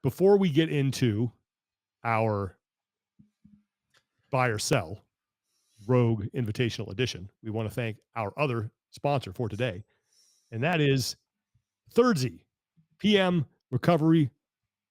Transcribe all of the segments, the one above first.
before we get into our buy or sell Rogue Invitational Edition, we want to thank our other sponsor for today, and that is Thirdzy, PM Recovery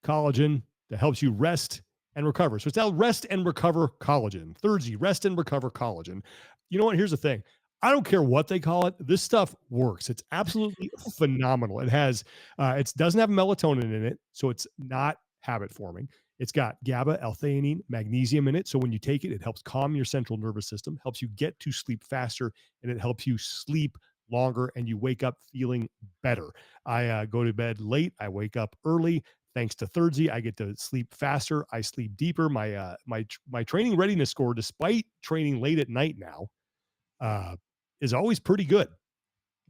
Collagen that helps you rest and recover. So it's now Rest and Recover Collagen. Thirdzy, Rest and Recover Collagen. You know what? Here's the thing. I don't care what they call it. This stuff works. It's absolutely phenomenal. It has, it doesn't have melatonin in it, so it's not habit forming. It's got GABA, L-theanine, magnesium in it. So when you take it, it helps calm your central nervous system, helps you get to sleep faster, and it helps you sleep longer, and you wake up feeling better. I go to bed late. I wake up early. Thanks to Thirdzy, I get to sleep faster. I sleep deeper. My training readiness score, despite training late at night now, is always pretty good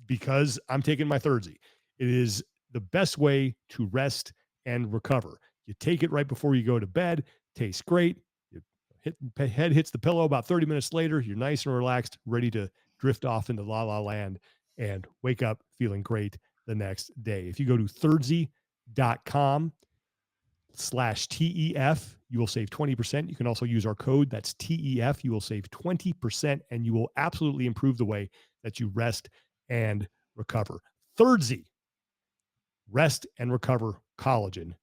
because I'm taking my Thirdzy. It is the best way to rest and recover. You take it right before you go to bed. Tastes great. Head hits the pillow about 30 minutes later. You're nice and relaxed, ready to drift off into la la land and wake up feeling great the next day. If you go to thirdzy.com/TEF, you will save 20%. You can also use our code. That's TEF. You will save 20% and you will absolutely improve the way that you rest and recover. Thirdzy, Rest and Recover Collagen.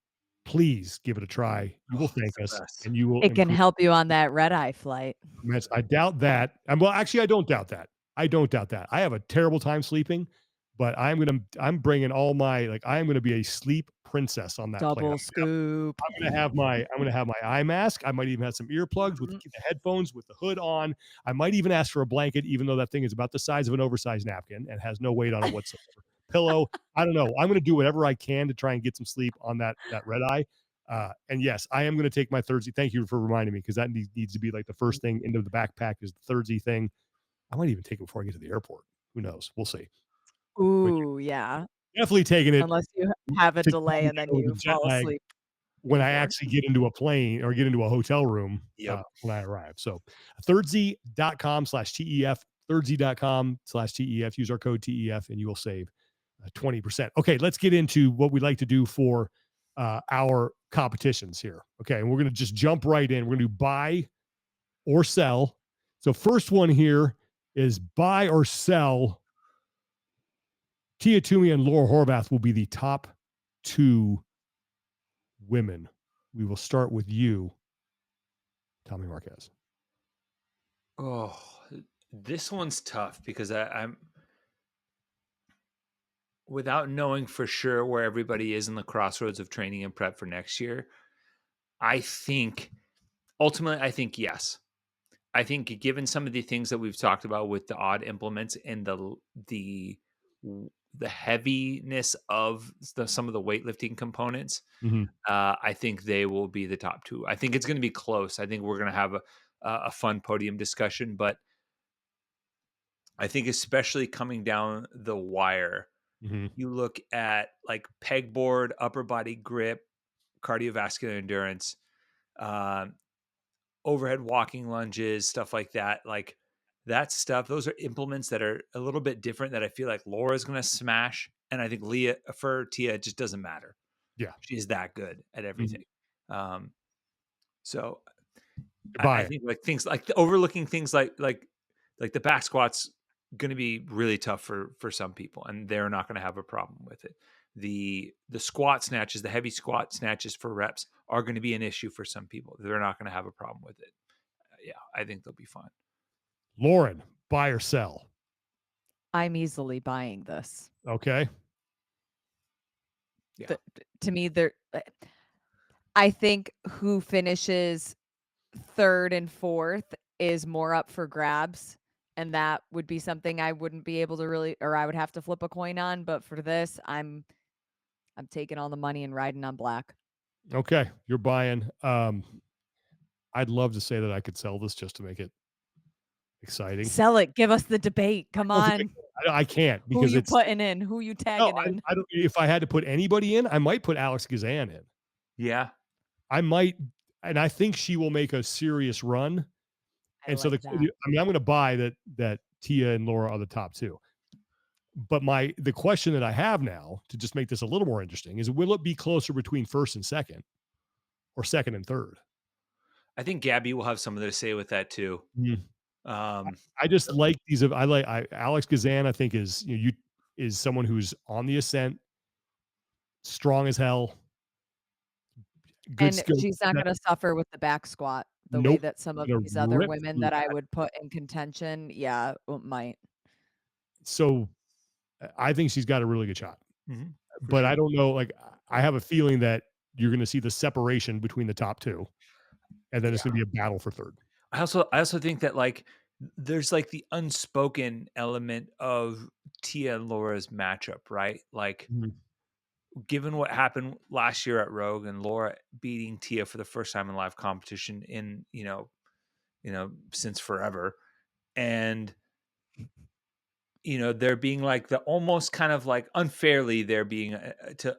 Please give it a try. You will thank us, and you will. It can help you on that red-eye flight. I doubt that. Well, actually, I don't doubt that. I have a terrible time sleeping, but I'm bringing all my, I am going to be a sleep princess on that plane. Double scoop. I'm going to have my eye mask. I might even have some earplugs with the headphones with the hood on. I might even ask for a blanket, even though that thing is about the size of an oversized napkin and has no weight on it whatsoever. Pillow. I don't know. I'm going to do whatever I can to try and get some sleep on that red eye. And yes, I am going to take my Thirdzy. Thank you for reminding me, because that needs to be like the first thing into the backpack is the Thirdzy thing. I might even take it before I get to the airport. Who knows? We'll see. Ooh, yeah. Definitely taking it. Unless you have a delay and then you fall asleep. When I actually get into a plane or get into a hotel room when I arrive. So thirdzy.com/TEF, thirdzy.com/TEF. Use our code TEF and you will save 20%. Okay, let's get into what we like to do for our competitions here. Okay, and we're going to just jump right in. We're going to do buy or sell. So first one here is buy or sell. Tia Toomey and Laura Horvath will be the top two women. We will start with you, Tommy Marquez. Oh, this one's tough because I'm without knowing for sure where everybody is in the crossroads of training and prep for next year. I think ultimately, yes. I think given some of the things that we've talked about with the odd implements and the heaviness of some of the weightlifting components, I think they will be the top two. I think it's going to be close. I think we're going to have a fun podium discussion, but I think especially coming down the wire, you look at like pegboard, upper body grip, cardiovascular endurance, overhead walking lunges, stuff like that. Like that stuff, those are implements that are a little bit different that I feel like Laura's going to smash. And I think Tia, it just doesn't matter. Yeah. She's that good at everything. So I think like things like overlooking things like the back squats going to be really tough for some people, and they're not going to have a problem with it. The squat snatches, the heavy squat snatches for reps are going to be an issue for some people. They're not going to have a problem with it. Yeah, I think they'll be fine. Lauren, buy or sell? I'm easily buying this. Okay. Yeah. To me, I think who finishes third and fourth is more up for grabs. And that would be something I wouldn't be able to really, or I would have to flip a coin on. But for this, I'm taking all the money and riding on black. Okay. You're buying. I'd love to say that I could sell this just to make it exciting. Sell it. Give us the debate. Come on. I can't because who you putting in? Who you tagging in? I don't. If I had to put anybody in, I might put Alex Gazan in. Yeah, I might, and I think she will make a serious run. And so I'm going to buy that Tia and Laura are the top two. But the question that I have now to just make this a little more interesting is, will it be closer between first and second, or second and third? I think Gabby will have something to say with that too. I just like these. Alex Gazan. I think is is someone who's on the ascent, strong as hell, good And skill she's not set. gonna suffer with the back squat the way Nope. that some of Gonna these other rip women through that I that. would put in contention, yeah, might. So I think she's got a really good shot. But sure. I don't know. Like, I have a feeling that you're going to see the separation between the top two, and then it's going to be a battle for third. I also think that like there's like the unspoken element of Tia and Laura's matchup, right? Like given what happened last year at Rogue and Laura beating Tia for the first time in live competition in, since forever. And there being like the almost kind of like unfairly there being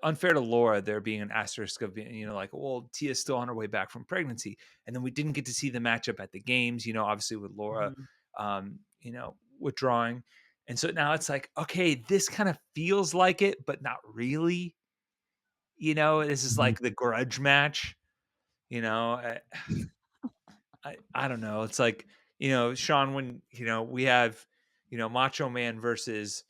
unfair to Laura, there being an asterisk of being, like, well, Tia's still on her way back from pregnancy. And then we didn't get to see the matchup at the games, obviously with Laura, withdrawing. And so now it's like, okay, this kind of feels like it, but not really. This is like the grudge match, I don't know. It's like, Sean, when, we have, Macho Man versus,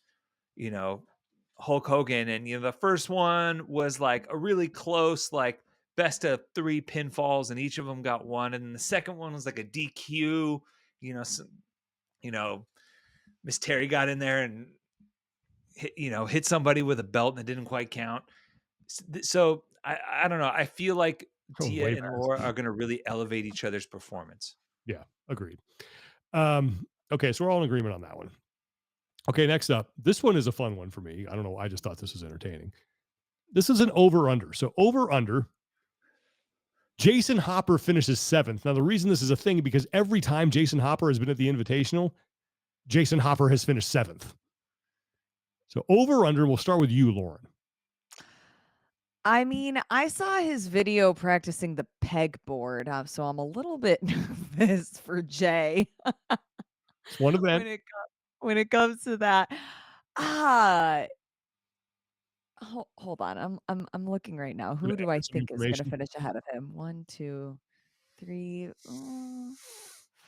Hulk Hogan. And, the first one was like a really close, like best of 3 pinfalls, and each of them got one. And the second one was like a DQ, Miss Terry got in there and hit somebody with a belt and it didn't quite count. So I don't know. I feel like Tia and Laura are going to really elevate each other's performance. Yeah, agreed. Okay, so we're all in agreement on that one. Okay, next up, this one is a fun one for me. I don't know. I just thought this was entertaining. This is an over-under. So over-under, Jayson Hopper finishes 7th. Now, the reason this is a thing, because every time Jayson Hopper has been at the Invitational, Jayson Hopper has finished 7th. So over-under, we'll start with you, Lauren. I mean, I saw his video practicing the pegboard, so I'm a little bit nervous for Jay. It's one event. When it comes to that. Hold on. I'm looking right now. Who do I think is gonna finish ahead of him? 1, 2, 3,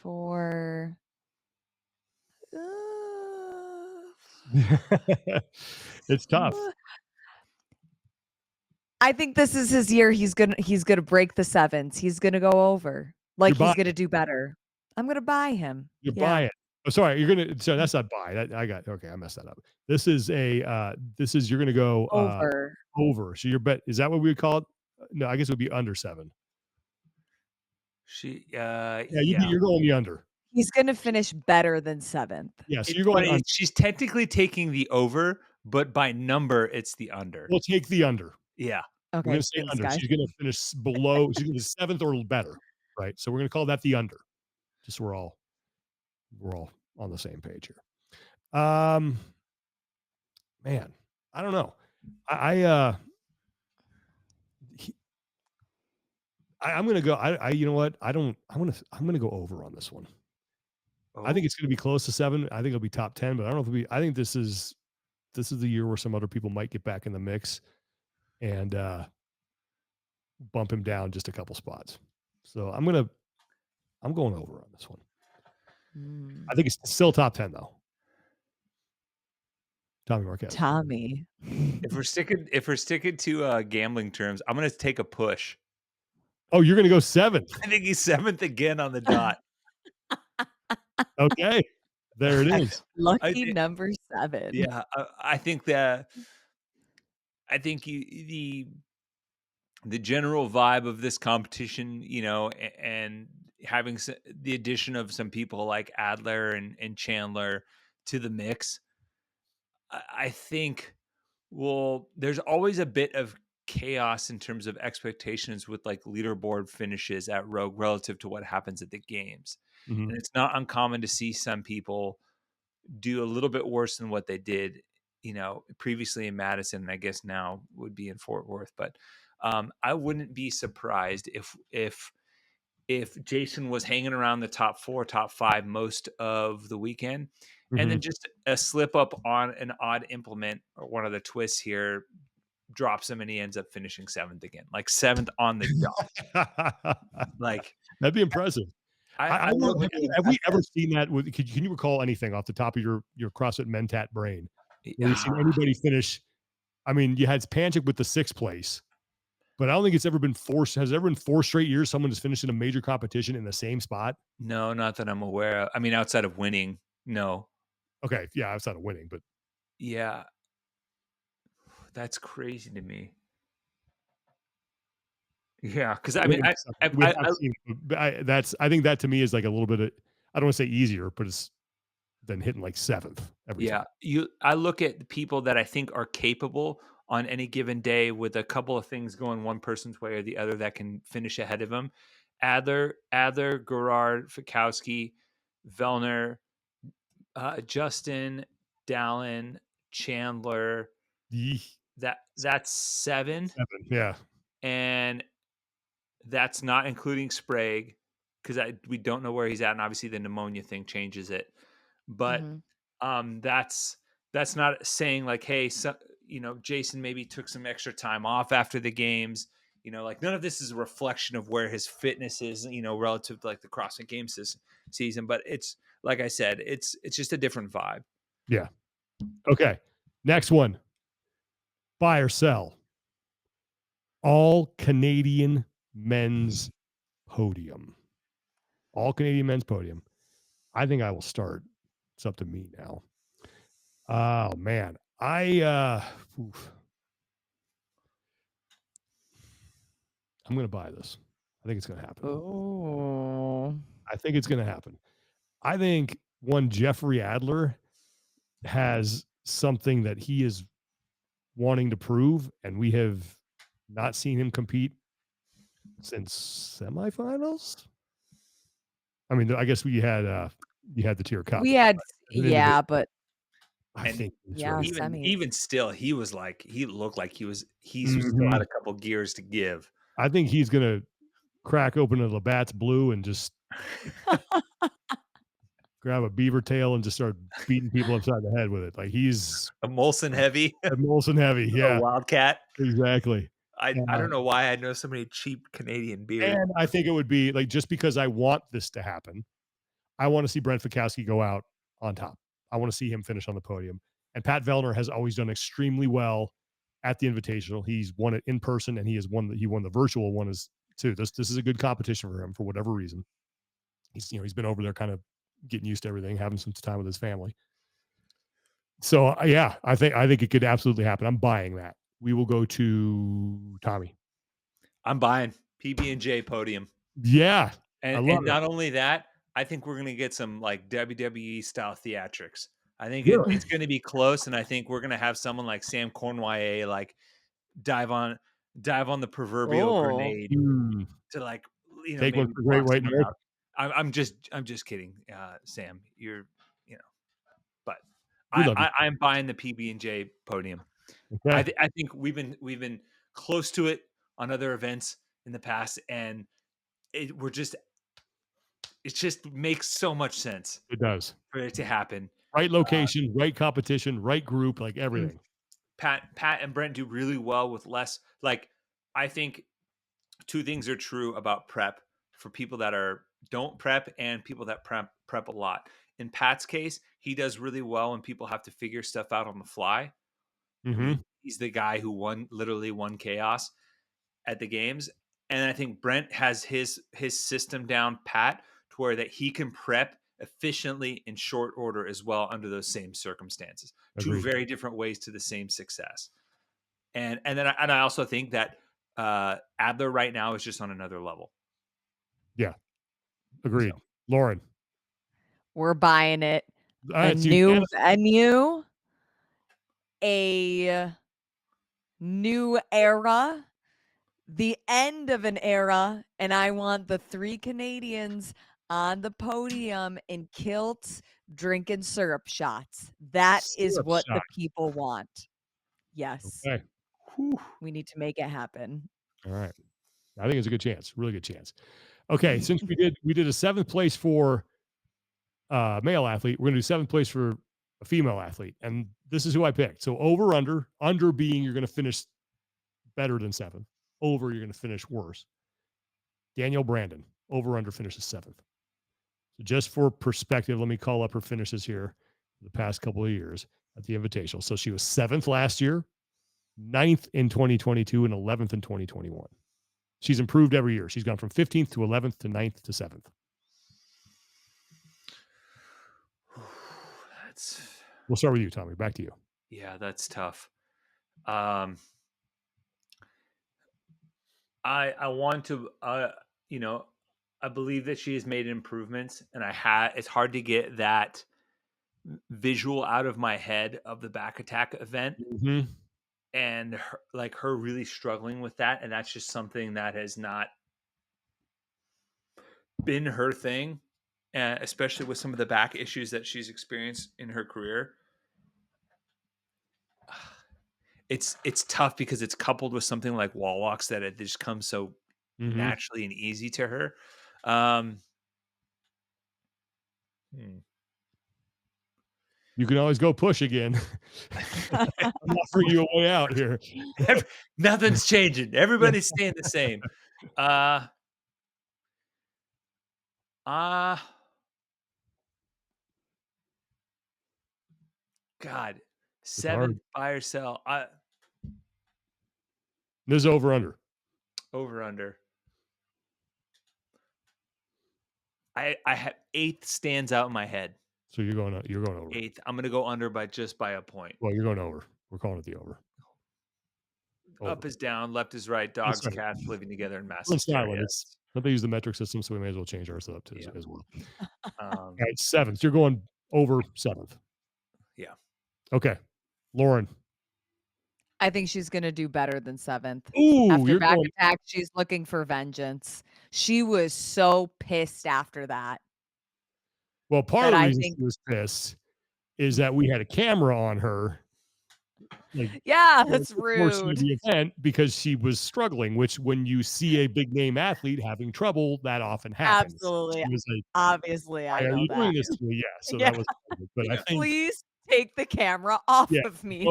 4. It's tough. I think this is his year. He's gonna break the 7s. He's gonna go over. Like, he's gonna do better. I'm gonna buy him. You're buying. Oh, sorry. You're gonna. So that's not buy. Okay. I messed that up. This is you're gonna go over. Over. So your bet, is that what we would call it? No, I guess it would be under 7. Yeah, you're going the under. He's gonna finish better than 7th. Yeah, so you're going under. She's technically taking the over, but by number, it's the under. We'll take the under. Yeah. Okay. We're gonna say under. Guys. She's gonna finish below. She's gonna be 7th or better, right? So we're gonna call that the under. Just so we're all on the same page here. Man, I don't know. I'm gonna go. You know what? I'm gonna go over on this one. Oh. I think it's gonna be close to 7. I think it'll be top 10, but I don't know if it'll be. I think this is the year where some other people might get back in the mix and bump him down just a couple spots. So I'm going over on this one. I think it's still top 10 though. Tommy Marquez. Tommy. If we're sticking to gambling terms, I'm going to take a push. Oh, you're going to go 7th. I think he's 7th again on the dot. Okay. There it is. Lucky number 7. Yeah. I think the general vibe of this competition, and having the addition of some people like Adler and Chandler to the mix, I think, there's always a bit of chaos in terms of expectations with like leaderboard finishes at Rogue relative to what happens at the games. Mm-hmm. And it's not uncommon to see some people do a little bit worse than what they did, previously in Madison, and I guess now would be in Fort Worth. But I wouldn't be surprised if Jayson was hanging around the top 4, top 5 most of the weekend, And then just a slip up on an odd implement or one of the twists here drops him and he ends up finishing 7th again, like 7th on the dot. Like that'd be impressive. I don't know. Have we ever seen that? Can you recall anything off the top of your CrossFit Mentat brain where you've seen anybody finish? I mean, you had Panchik with the 6th place, but I don't think it's ever been forced. Has there ever been 4 straight years someone has finished in a major competition in the same spot? No, not that I'm aware of. I mean, outside of winning, no. Okay, yeah, outside of winning, but yeah, that's crazy to me. Yeah, because I mean, I think that to me is like a little bit of, I don't want to say easier, but it's than hitting like 7th every time. I look at the people that I think are capable on any given day with a couple of things going one person's way or the other that can finish ahead of them. Adler, Gerard, Fikowski, Vellner, Justin, Dallin, Chandler. That's 7. 7, yeah. And that's not including Sprague because we don't know where he's at, and obviously the pneumonia thing changes it. But that's not saying like, hey, so, Jayson maybe took some extra time off after the games. Like none of this is a reflection of where his fitness is, relative to like the CrossFit Games this season. But it's like I said, it's just a different vibe. Yeah. Okay. Next one. Buy or sell. All Canadian men's podium. All Canadian men's podium. I think I will start. It's up to me now. Oh man. I'm gonna buy this. I think it's gonna happen. Oh. I think it's gonna happen. I think one Jeffrey Adler has something that he is wanting to prove, and we have not seen him compete since semifinals. I mean, I guess you had the tier cup. We had, yeah, but I think yeah, even still, he looked like he still had a couple gears to give. I think he's gonna crack open a Labatt's Blue and just grab a beaver tail and just start beating people upside the head with it. Like he's a Molson Heavy. A Molson Heavy, yeah. A Wildcat. Exactly. I don't know why I know so many cheap Canadian beers. And I think it would be like, just because I want this to happen, I want to see Brent Fikowski go out on top. I want to see him finish on the podium. And Pat Vellner has always done extremely well at the Invitational. He's won it in person, and he won the virtual one as too. This is a good competition for him for whatever reason. He's been over there kind of getting used to everything, having some time with his family. So yeah, I think it could absolutely happen. I'm buying that. We will go to Tommy. I'm buying PB&J podium. Yeah. And not only that, I think we're going to get some like WWE style theatrics. I think it's going to be close, and I think we're going to have someone like Sam Cornway like dive on the proverbial grenade to like take one for Great White North. I'm just kidding, Sam. You're but I'm buying the PB&J podium. Okay. I think we've been close to it on other events in the past, and it just makes so much sense. It does for it to happen. Right location, right competition, right group, like everything. Pat and Brent do really well with less. Like I think 2 things are true about prep for people that don't prep and people that prep a lot. In Pat's case, he does really well when people have to figure stuff out on the fly. Mm-hmm. He's the guy who literally won chaos at the games. And I think Brent has his system down pat to where that he can prep efficiently in short order as well under those same circumstances. Agreed. 2 very different ways to the same success. And I also think that Adler right now is just on another level. Yeah. Agreed. So. Lauren. We're buying it. A new venue, a new era, the end of an era, and I want the 3 Canadians on the podium in kilts drinking syrup shots. That is what the people want. Yes. Okay. We need to make it happen. All right. I think it's a good chance. Really good chance. Okay. Since we did a 7th place for male athlete. We're going to do 7th place for a female athlete. And this is who I picked. So over, under being you're going to finish better than 7th. Over, you're going to finish worse. Danielle Brandon, over, under finishes 7th. So just for perspective, let me call up her finishes here the past couple of years at the Invitational. So she was 7th last year, 9th in 2022, and 11th in 2021. She's improved every year. She's gone from 15th to 11th to 9th to 7th. We'll start with you, Tommy. Back to you. Yeah, that's tough. I want to, I believe that she has made improvements, and it's hard to get that visual out of my head of the back attack event, and her really struggling with that, and that's just something that has not been her thing, especially with some of the back issues that she's experienced in her career. It's tough because it's coupled with something like wall walks that it just comes so naturally and easy to her. You can always go push again. I'm offering you a way out here. Nothing's changing. Everybody's staying the same. God, 7th buy or sell. This is over under. Over under. I have 8th stands out in my head. So you're going over. 8th. I'm going to go under by a point. Well, you're going over. We're calling it the over. Up is down, left is right. Dogs, cats living together in massive areas. They use the metric system, so we may as well change ours up as well. All right, 7th. You're going over 7th. Yeah. Okay, Lauren. I think she's going to do better than 7th. Ooh, after back attack, she's looking for vengeance. She was so pissed after that. Well, part of the reason she was pissed is that we had a camera on her. Yeah, that's rude. The event because she was struggling, which when you see a big name athlete having trouble, that often happens. Absolutely. Obviously, I know that. Doing this to me? Yeah, so that was. But I think, please take the camera off of me.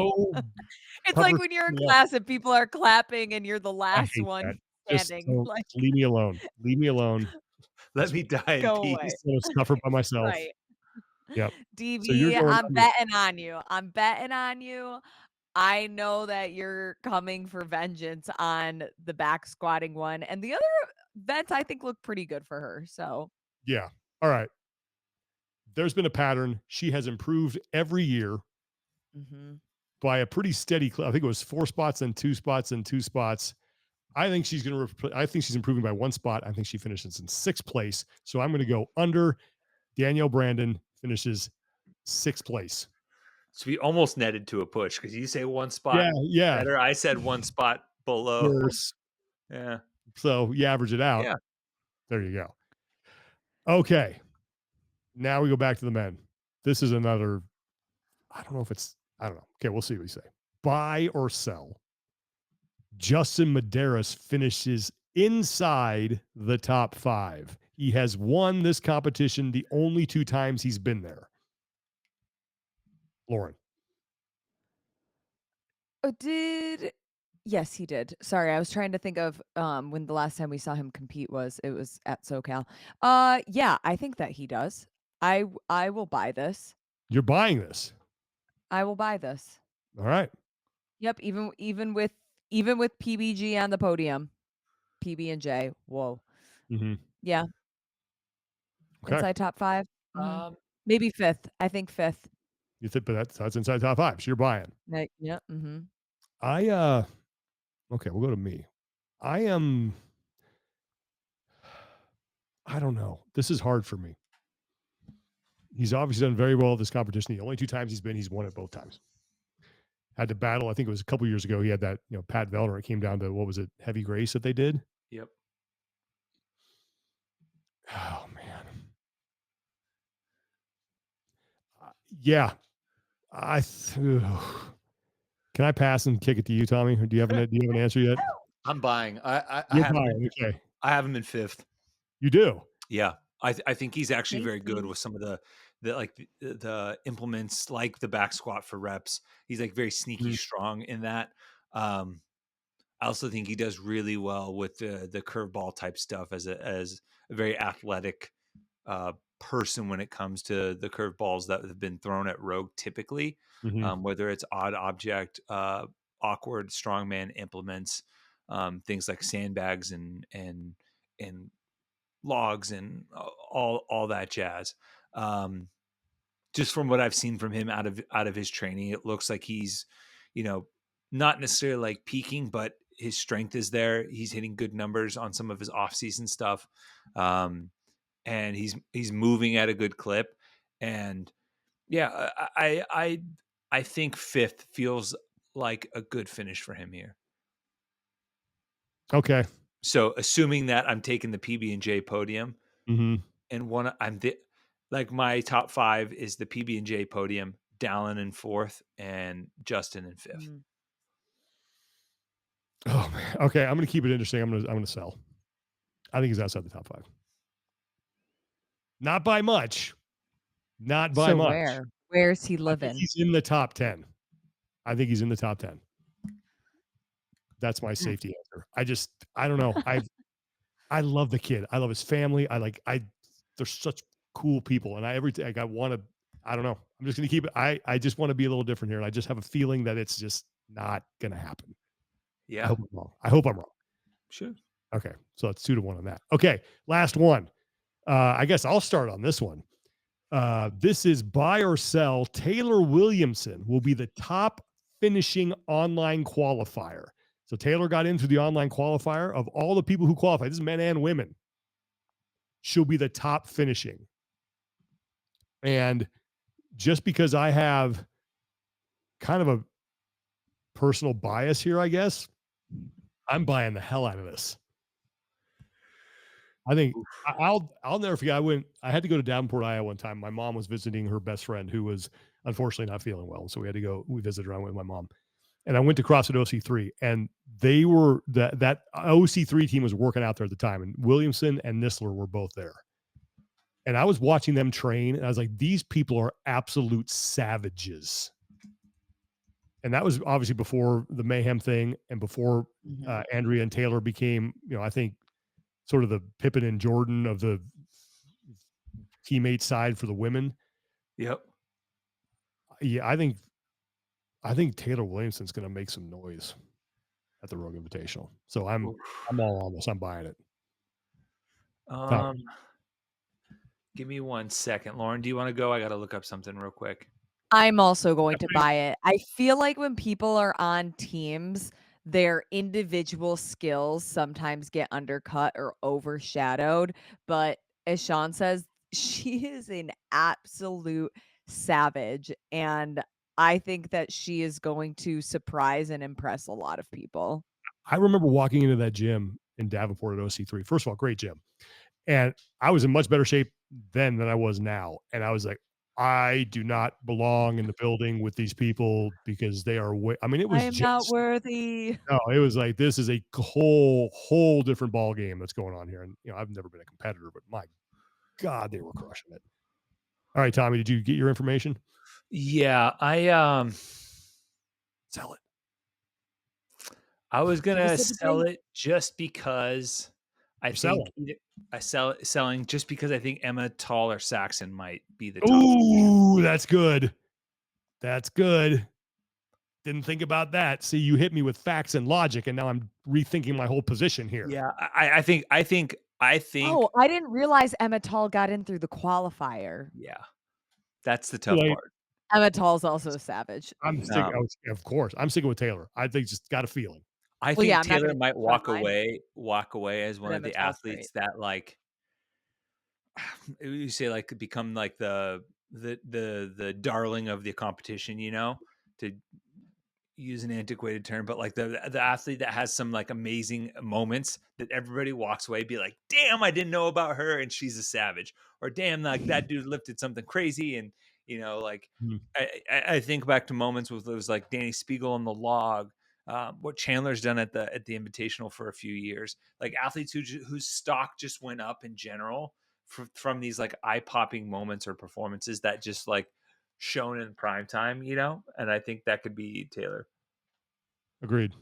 It's like when you're in class and people are clapping and you're the last one standing. Leave me alone. Leave me alone. Let me die in peace. Suffer by myself. Right. Yep. DB, I'm betting on you. I'm betting on you. I know that you're coming for vengeance on the back squatting one. And the other vents, I think, look pretty good for her. So, yeah. All right. There's been a pattern. She has improved every year by a pretty steady clip. I think it was 4 spots and 2 spots and 2 spots. I think she's improving by 1 spot. I think she finishes in 6th place. So I'm going to go under. Danielle Brandon finishes 6th place. So we almost netted to a push because you say 1 spot better. I said 1 spot below. Worse. Yeah. So you average it out. Yeah. There you go. Okay. Now we go back to the men. This is another, I don't know. Okay, we'll see what we say. Buy or sell. Justin Medeiros finishes inside the top 5. He has won this competition the only 2 times he's been there. Lauren. Yes, he did. Sorry, I was trying to think of when the last time we saw him compete was. It was at SoCal. Yeah, I think that he does. I will buy this. You're buying this? I will buy this. All right. Yep, even with PBG on the podium. PB and J. Whoa. Yeah. Okay. Inside top 5. Maybe 5th. I think 5th. You think, but that's inside top 5. So you're buying. Yeah. Okay, we'll go to me. I don't know. This is hard for me. He's obviously done very well at this competition. The only 2 times he's won it both times. Had to battle. I think it was a couple years ago. He had that, Pat Vellner. It came down to, what was it? Heavy Grace that they did. Yep. Oh man. Yeah. Can I pass and kick it to you, Tommy? Or do you have an answer yet? I'm buying. I have him in 5th. You do? Yeah. I think he's actually very good with some of the the implements, like the back squat for reps. He's like very sneaky strong in that. I also think he does really well with the curveball type stuff as a very athletic person when it comes to the curveballs that have been thrown at Rogue typically, whether it's odd object, awkward strongman implements, things like sandbags and logs and all that jazz. Just from what I've seen from him out of his training, it looks like he's, not necessarily like peaking, but his strength is there. He's hitting good numbers on some of his off-season stuff. And he's moving at a good clip. And yeah, I think 5th feels like a good finish for him here. Okay. So assuming that I'm taking the PB&J podium, and my top 5 is the PB&J podium, Dallin in 4th, and Justin in 5th. Oh man. Okay, I'm gonna keep it interesting. I'm gonna sell. I think he's outside the top 5. Not by much. Not by much. Where's he I think living? he's in the top 10. I think he's in the top 10. That's my safety answer. I don't know. I love the kid. I love his family. They're such cool people. And I don't know. I'm just going to keep it. I just want to be a little different here. And I just have a feeling that it's just not going to happen. Yeah. I hope I'm wrong. Sure. Okay. So that's 2-1 on that. Okay. Last one. I guess I'll start on this one. This is buy or sell. Taylor Williamson will be the top finishing online qualifier. So Taylor got into the online qualifier. Of all the people who qualified, this is men and women, she'll be the top finishing. And just because I have kind of a personal bias here, I guess, I'm buying the hell out of this. I think I'll never forget. I had to go to Davenport, Iowa one time. My mom was visiting her best friend who was unfortunately not feeling well. So we visited her. I went with my mom. And I went to CrossFit OC3, and they were that OC3 team was working out there at the time, and Williamson and Nisler were both there. And I was watching them train, and I was like, these people are absolute savages. And that was obviously before the Mayhem thing and before Andrea and Taylor became, I think, sort of the Pippen and Jordan of the teammate side for the women. Yep. Yeah, I think Taylor Williamson's going to make some noise at the Rogue Invitational. So I'm all on this. I'm buying it. Give me 1 second. Lauren, do you want to go? I got to look up something real quick. I'm also going to buy it. I feel like when people are on teams, their individual skills sometimes get undercut or overshadowed. But as Sean says, she is an absolute savage. And I think that she is going to surprise and impress a lot of people. I remember walking into that gym in Davenport at OC3. First of all, great gym. And I was in much better shape then than I was now. And I was like, I do not belong in the building with these people because they are it was I am not worthy. No, it was like, this is a whole different ball game that's going on here. And I've never been a competitor, but my God, they were crushing it. All right, Tommy, did you get your information? Yeah, I sell it. I was gonna sell it just because selling just because I think Emma Tall or Saxon might be the top. Ooh, that's good. That's good. Didn't think about that. See, you hit me with facts and logic, and now I'm rethinking my whole position here. Yeah, I think. Oh, I didn't realize Emma Tall got in through the qualifier. Yeah, that's the tough part. Emma Tall's also a savage. Of course, I'm sticking with Taylor. I think just got a feeling. I think Taylor might walk away as one of the athletes that like you say like become like the darling of the competition, to use an antiquated term, but like the athlete that has some like amazing moments that everybody walks away be like, damn, I didn't know about her and she's a savage, or damn, like that dude lifted something crazy. And I think back to moments with it was like Danny Spiegel on the log, what Chandler's done at the Invitational for a few years, like athletes whose stock just went up in general from these like eye-popping moments or performances that just like shown in prime time, you know? And I think that could be Taylor. Agreed.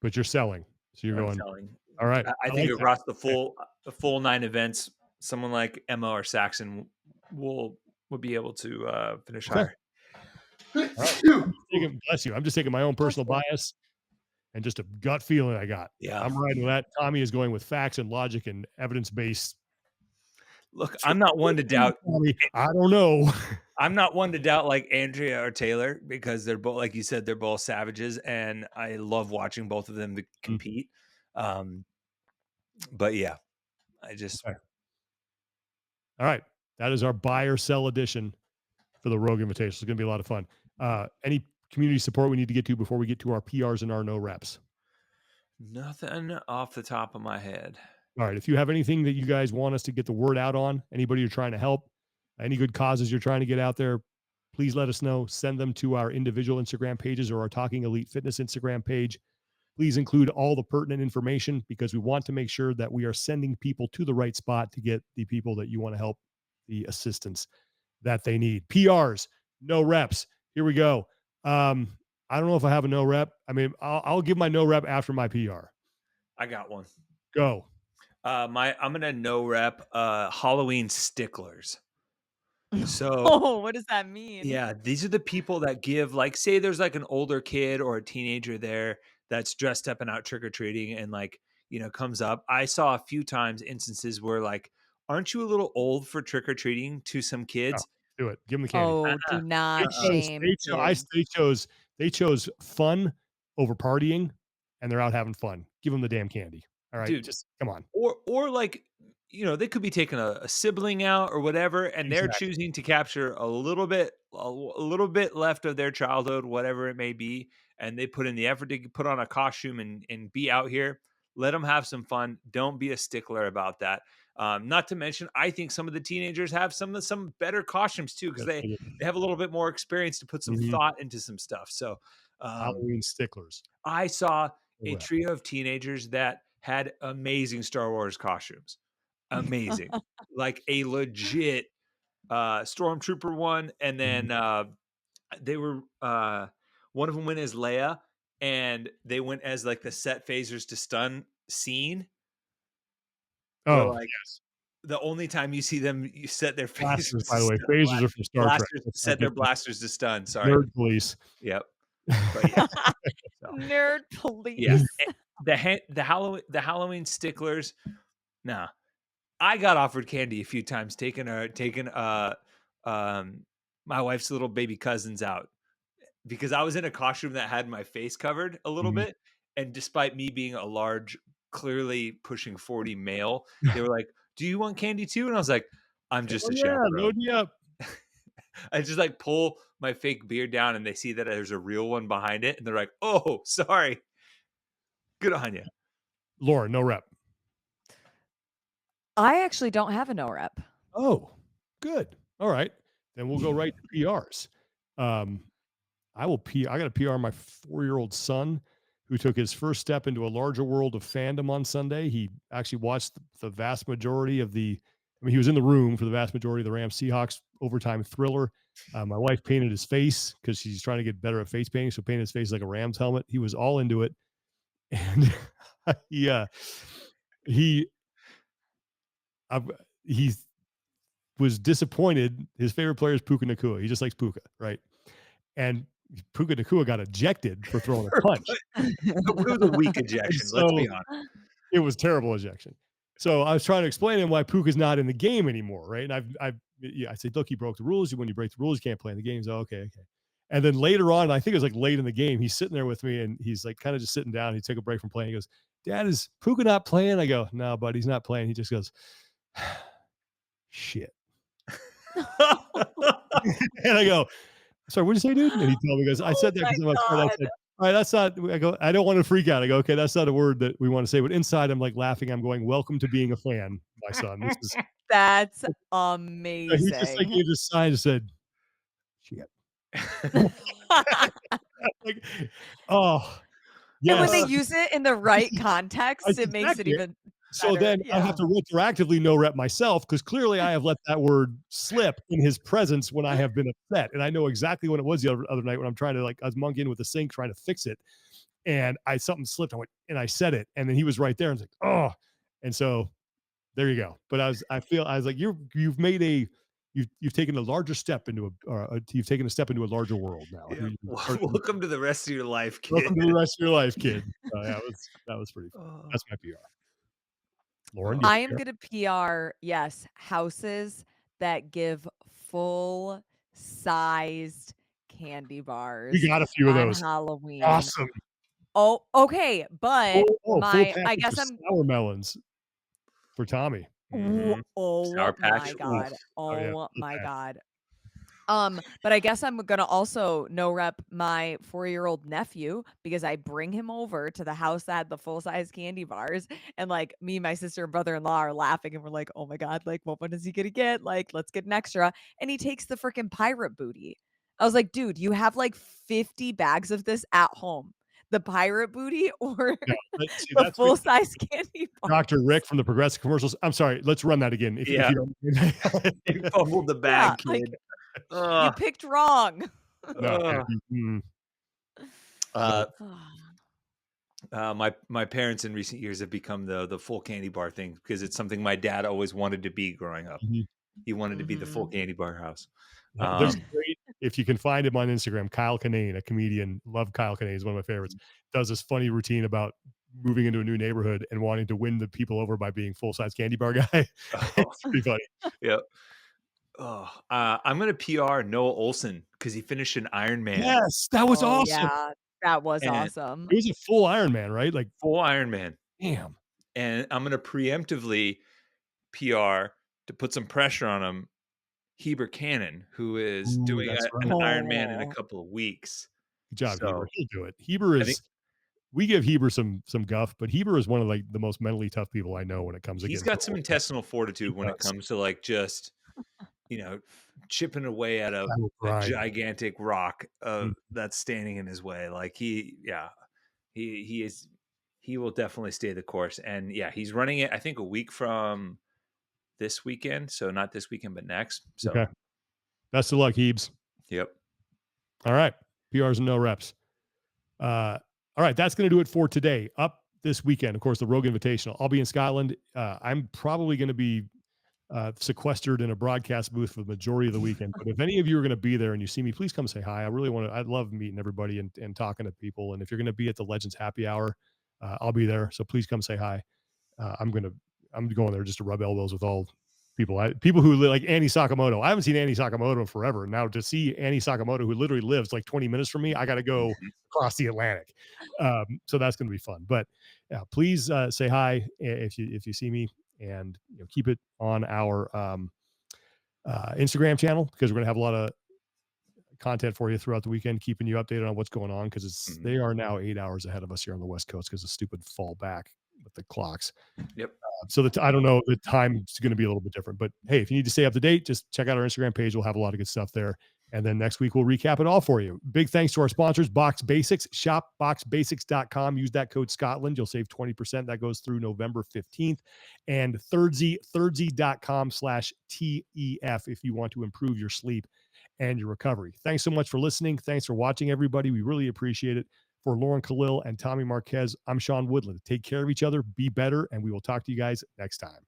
But you're selling. So you're I'm going, selling. all right. I think like across the full 9 events, someone like Emma or Saxon will be able to finish higher. All right. Bless you. I'm just taking my own personal bias and just a gut feeling I got. Yeah. I'm riding with that. Tommy is going with facts and logic and evidence-based. Look, I'm not one to doubt. I don't know. I'm not one to doubt like Andrea or Taylor because they're both, like you said, they're both savages, and I love watching both of them compete. But yeah, I just. Okay. All right, that is our buy or sell edition for the Rogue Invitational. It's going to be a lot of fun. Any community support we need to get to before we get to our PRs and our no reps? Nothing off the top of my head. All right. If you have anything that you guys want us to get the word out on, anybody you're trying to help, any good causes you're trying to get out there, please let us know. Send them to our individual Instagram pages or our Talking Elite Fitness Instagram page. Please include all the pertinent information because we want to make sure that we are sending people to the right spot to get the people that you want to help, the assistance that they need. PRs, no reps. Here we go. I don't know if I have a no rep. I mean, I'll give my no rep after my PR. I got one. Go. I'm gonna no rep Halloween sticklers. So what does that mean? Yeah, these are the people that give, like, say there's like an older kid or a teenager there that's dressed up and out trick-or-treating and like, you know, comes up. I saw a few times instances where like, aren't you a little old for trick-or-treating to some kids? Do it. Give them the candy. Oh, do not shame kids. They chose fun over partying, and they're out having fun. Give them the damn candy. All right, Dude, just come on. Or like, you know, they could be taking a sibling out or whatever, and they're choosing to capture a little bit left of their childhood, whatever it may be, and they put in the effort to put on a costume and be out here. Let them have some fun. Don't be a stickler about that. Not to mention, I think some of the teenagers have some better costumes too, because they have a little bit more experience to put some thought into some stuff. So Halloween sticklers. I saw a trio of teenagers that had amazing Star Wars costumes. Amazing. Like a legit stormtrooper one. And then they were one of them went as Leia, and they went as like the set phasers to stun scene. Where, like, yes. The only time you see them, you set their blasters, by the way. Phasers are from Star Trek. Set their blasters to stun. Sorry. Nerd police. Yep. But yeah. Nerd police. Yeah. The Halloween sticklers. Nah. I got offered candy a few times taking my wife's little baby cousins out because I was in a costume that had my face covered a little bit, and despite me being a large, clearly pushing 40 male, they were like, "Do you want candy too?" And I was like, "I'm just a chaperone." Load me up. I just like pull my fake beard down, and they see that there's a real one behind it, and they're like, "Oh, sorry." Good on you, Lauren. No rep. I actually don't have a no rep. Oh, good. All right. Then we'll go right to PRs. I got a PR my 4-year-old son who took his first step into a larger world of fandom on Sunday. He actually watched the vast majority of he was in the room for the vast majority of the Rams Seahawks overtime thriller. My wife painted his face because she's trying to get better at face painting. So painted his face like a Rams helmet. He was all into it. And he was disappointed. His favorite player is Puka Nacua. He just likes Puka, right? And Puka Nacua got ejected for throwing a punch. It was a weak ejection. Let's be honest. It was terrible ejection. So I was trying to explain to him why Puka's not in the game anymore, right? And I said, look, he broke the rules. When you break the rules, you can't play in the games. Oh, okay. And then later on, I think it was like late in the game, he's sitting there with me and he's like kind of just sitting down. He took a break from playing. He goes, "Dad, is Puka not playing?" I go, "No, buddy, he's not playing." He just goes, "Shit." And I go, "Sorry, what'd you say, dude?" And he told me, he goes, "I said that because I'm upset." I said, "All right, that's not," I go, "I don't want to freak out." I go, "Okay, that's not a word that we want to say." But inside, I'm like laughing. I'm going, "Welcome to being a fan, my son." This is That's amazing. He just like gave this sign and said, "Shit." Like, oh, yes. And when they use it in the right context, it makes it even. So then I have to retroactively no rep myself because clearly I have let that word slip in his presence when I have been upset. And I know exactly when it was the other night when I'm trying to I was monkeying with the sink trying to fix it. And something slipped. I went and I said it. And then he was right there. And I was like, oh. And so there you go. But I was like, you've taken a larger step into you've taken a step into a larger world now. Yeah. Welcome to the rest of your life, kid. Welcome to the rest of your life, kid. That was pretty fun. That's my PR. Lauren, I am gonna PR, yes, houses that give full-sized candy bars we got a few of on those. Halloween. Awesome. Oh, okay, but full I package guess of I'm sour melons for Tommy. Mhm. oh Sour Patch. my god. Oof. Oh, yeah. Oh Full my pack. god. But I guess I'm gonna also no rep my 4-year-old nephew because I bring him over to the house that had the full-size candy bars, and, like, me, my sister, and brother-in-law are laughing, and we're like, "Oh my god, like, what one is he gonna get? Like, let's get an extra," and he takes the freaking pirate booty. I was like, "Dude, you have, like, 50 bags of this at home. The pirate booty or Yeah, see, the that's what full-size candy bars?" Dr. Rick from the Progressive Commercials. I'm sorry, let's run that again if Yeah. you don't mind. You fumbled the Yeah, bag, like, kid. you picked wrong. No, yeah, Uh, my parents in recent years have become the full candy bar thing because it's something my dad always wanted to be growing up. He wanted to be the full candy bar house. There's great, if you can find him on Instagram, Kyle Kinane, a comedian, love Kyle Kinane, is one of my favorites, does this funny routine about moving into a new neighborhood and wanting to win the people over by being full-size candy bar guy. It's pretty funny. Yep. Oh, I'm gonna PR Noah Olson because he finished an Ironman. Yes, that was Oh, awesome. yeah. That was And awesome. It was a full Ironman, right? Like, full Ironman. damn. And I'm gonna preemptively PR to put some pressure on him, Heber Cannon, who is Ooh, doing that's an right. Ironman in a Oh. couple of weeks. Good job, Heber. So He'll do it. Heber I think is we give Heber some guff, but Heber is one of like the most mentally tough people I know when it comes he's against got some intestinal fortitude when it comes to like just, chipping away at a Right. gigantic rock Mm. that's standing in his way. Like he will definitely stay the course. And yeah, he's running it, I think, a week from this weekend. So not this weekend, but next. So Okay. Best of luck, Hebes. yep. All right. PRs and no reps. All right. That's going to do it for today. Up this weekend, of course, the Rogue Invitational. I'll be in Scotland. I'm probably going to be sequestered in a broadcast booth for the majority of the weekend. But if any of you are going to be there and you see me, please come say hi. I love meeting everybody and talking to people. And if you're going to be at the Legends Happy Hour, I'll be there. So please come say hi. I'm going there just to rub elbows with all people who live like Annie Sakamoto. I haven't seen Annie Sakamoto in forever. Now to see Annie Sakamoto, who literally lives like 20 minutes from me, I got to go across the Atlantic. So that's going to be fun. But yeah, please say hi if you see me, and keep it on our Instagram channel because we're going to have a lot of content for you throughout the weekend, keeping you updated on what's going on because they are now 8 hours ahead of us here on the West Coast because of stupid fall back with the clocks. Yep. So I don't know, the time's going to be a little bit different, but hey, if you need to stay up to date, just check out our Instagram page. We'll have a lot of good stuff there. And then next week we'll recap it all for you. Big thanks to our sponsors, Box Basics, shopboxbasics.com. Use that code Scotland. You'll save 20%. That goes through November 15th. And Thirdzy.com/TEF if you want to improve your sleep and your recovery. Thanks so much for listening. Thanks for watching, everybody. We really appreciate it. For Lauren Khalil and Tommy Marquez, I'm Sean Woodland. Take care of each other, be better, and we will talk to you guys next time.